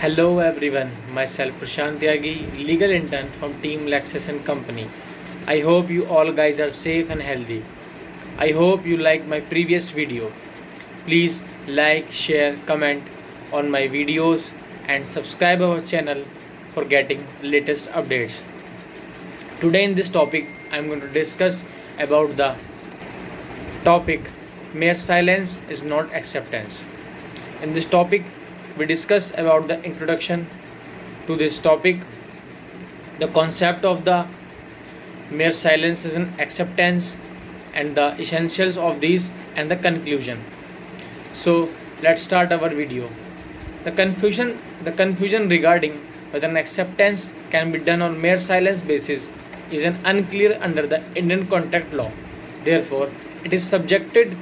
Hello everyone, myself Prashant Tyagi, legal intern from Team Lexus and Company. I hope you all guys are safe and healthy. I hope you like my previous video. Please like, share, comment on my videos and subscribe our channel for getting latest updates. Today in this topic I am going to discuss about the topic mere silence is not acceptance. In this topic we discuss about the introduction to this topic, the concept of the mere silence is an acceptance and the essentials of these and the conclusion. So let's start our video. The confusion regarding whether an acceptance can be done on mere silence basis is an unclear under the Indian contract law. Therefore, it is subjected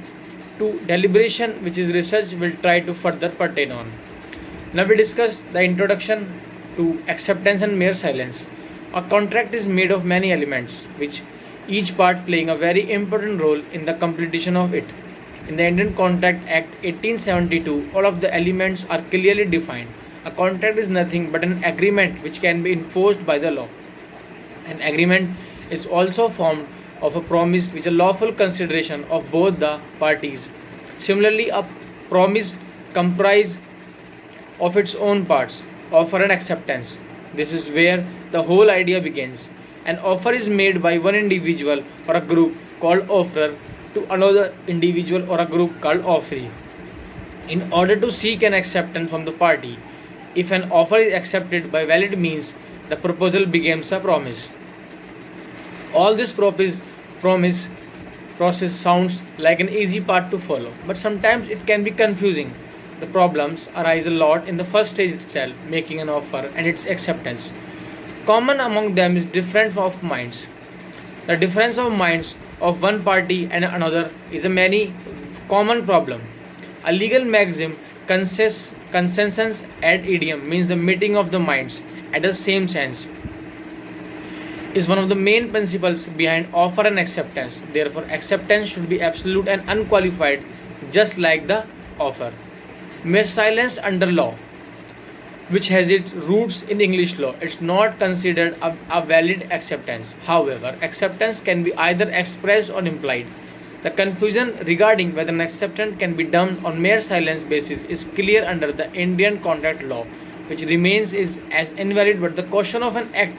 to deliberation which is research will try to further pertain on. Now we discuss the introduction to acceptance and mere silence. A contract is made of many elements, which each part playing a very important role in the completion of it. In the Indian Contract Act 1872, all of the elements are clearly defined. A contract is nothing but an agreement which can be enforced by the law. An agreement is also formed of a promise which is a lawful consideration of both the parties. Similarly, a promise comprises of its own parts, offer and acceptance. This is where the whole idea begins. An offer is made by one individual or a group called offerer to another individual or a group called offeree in order to seek an acceptance from the party. If an offer is accepted by valid means, the proposal becomes a promise. All this promise process sounds like an easy path to follow, but sometimes it can be confusing. The problems arise a lot in the first stage itself, making an offer and its acceptance. Common among them is difference of minds. The difference of minds of one party and another is a many common problem. A legal maxim, consensus ad idem, means the meeting of the minds at the same sense, is one of the main principles behind offer and acceptance. Therefore, acceptance should be absolute and unqualified, just like the offer. Mere silence under law, which has its roots in English law, it's not considered a valid acceptance. However, acceptance can be either expressed or implied. The confusion regarding whether an acceptance can be done on mere silence basis is clear under the Indian contract law, which remains is as invalid, but the question of an act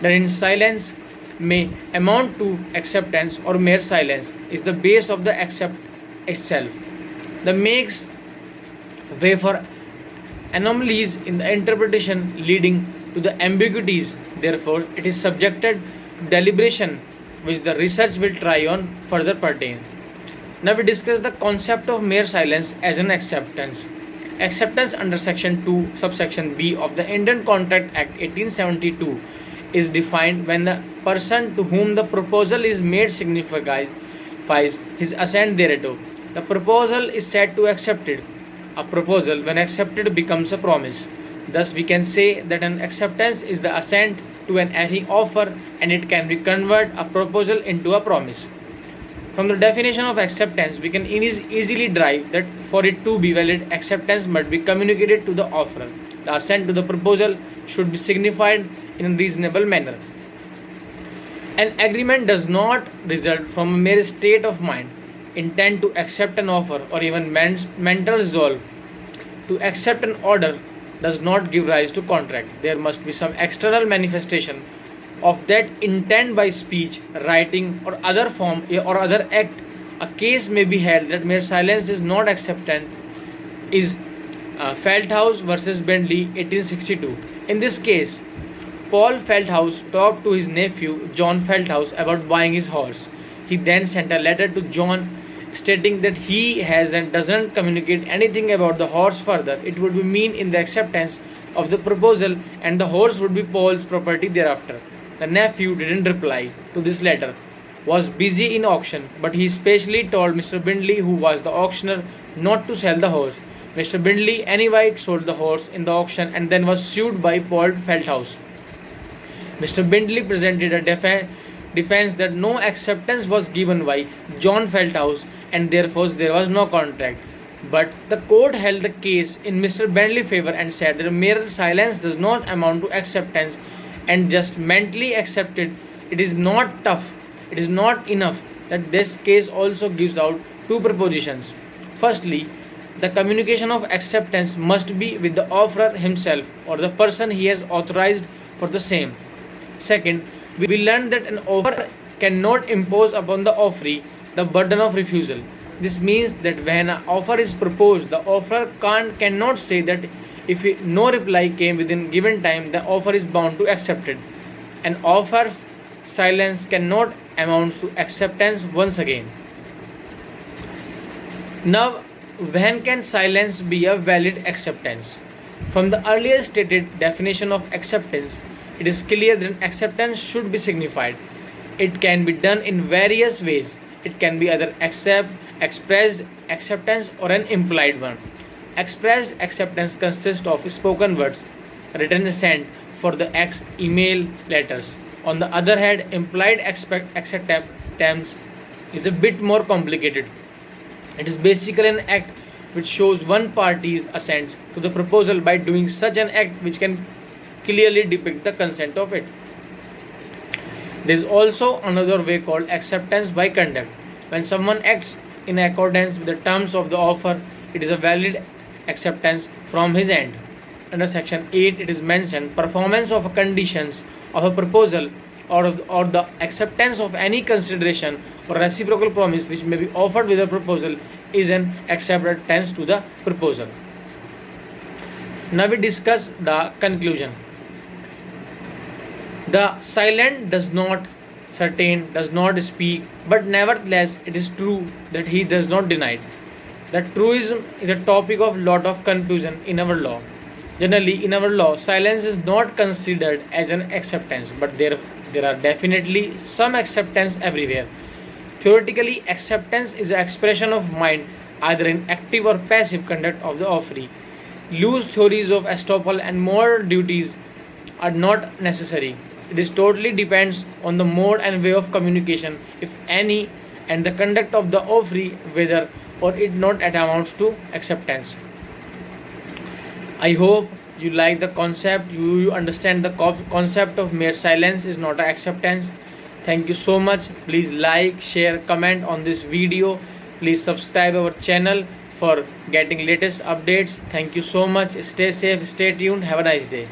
that in silence may amount to acceptance or mere silence is the base of the accept itself. The makes way for anomalies in the interpretation leading to the ambiguities. Therefore, it is subjected to deliberation which the research will try on further pertain. Now we discuss the concept of mere silence as an acceptance. Acceptance under section 2 subsection B of the Indian Contract Act 1872 is defined when the person to whom the proposal is made signifies his assent thereto. The proposal is said to accepted. A proposal, when accepted, becomes a promise. Thus, we can say that an acceptance is the assent to any offer and it can be convert a proposal into a promise. From the definition of acceptance, we can easily derive that for it to be valid, acceptance must be communicated to the offerer. The assent to the proposal should be signified in a reasonable manner. An agreement does not result from a mere state of mind, intent to accept an offer, or even mental resolve to accept an order does not give rise to contract. There must be some external manifestation of that intent by speech, writing, or other form or other act. A case may be held that mere silence is not acceptance is Feldhaus versus Bentley 1862. In this case, Paul Feldhaus talked to his nephew John Feldhaus about buying his horse. He then sent a letter to John stating that he has and doesn't communicate anything about the horse further. It would be mean in the acceptance of the proposal and the horse would be Paul's property thereafter. The nephew didn't reply to this letter, was busy in auction, but he specially told Mr. Bindley, who was the auctioneer, not to sell the horse. Mr. Bindley anyway sold the horse in the auction and then was sued by Paul Feldhaus. Mr. Bindley presented a defense that no acceptance was given by John Feldhaus and therefore there was no contract. But the court held the case in Mr. Bentley's favor and said that mere silence does not amount to acceptance, and just mentally accepted it is not tough. It is not enough. That this case also gives out two propositions. Firstly, the communication of acceptance must be with the offerer himself or the person he has authorized for the same. Second, we learned that an offer cannot impose upon the offeree the burden of refusal. This means that when an offer is proposed, the offerer cannot say that if no reply came within given time, the offer is bound to accept it. An offer's silence cannot amount to acceptance once again. Now, when can silence be a valid acceptance? From the earlier stated definition of acceptance, it is clear that acceptance should be signified. It can be done in various ways. It can be either expressed acceptance or an implied one. Expressed acceptance consists of spoken words, written assent for the email, letters. On the other hand, implied acceptance is a bit more complicated. It is basically an act which shows one party's assent to the proposal by doing such an act which can clearly depict the consent of it. There is also another way called acceptance by conduct. When someone acts in accordance with the terms of the offer, it is a valid acceptance from his end. Under section 8, it is mentioned performance of conditions of a proposal or the acceptance of any consideration or reciprocal promise which may be offered with a proposal is an acceptance to the proposal. Now we discuss the conclusion. The silent does not speak, but nevertheless it is true that he does not deny. That truism is a topic of lot of confusion in our law. Generally, in our law, silence is not considered as an acceptance, but there are definitely some acceptance everywhere. Theoretically, acceptance is an expression of mind, either in active or passive conduct of the offeree. Loose theories of estoppel and moral duties are not necessary. It is totally depends on the mode and way of communication, if any, and the conduct of the offeree, whether or it not amounts to acceptance. I hope you like the concept, you understand the concept of mere silence is not an acceptance. Thank you so much. Please like, share, comment on this video. Please subscribe our channel for getting latest updates. Thank you so much. Stay safe, stay tuned. Have a nice day.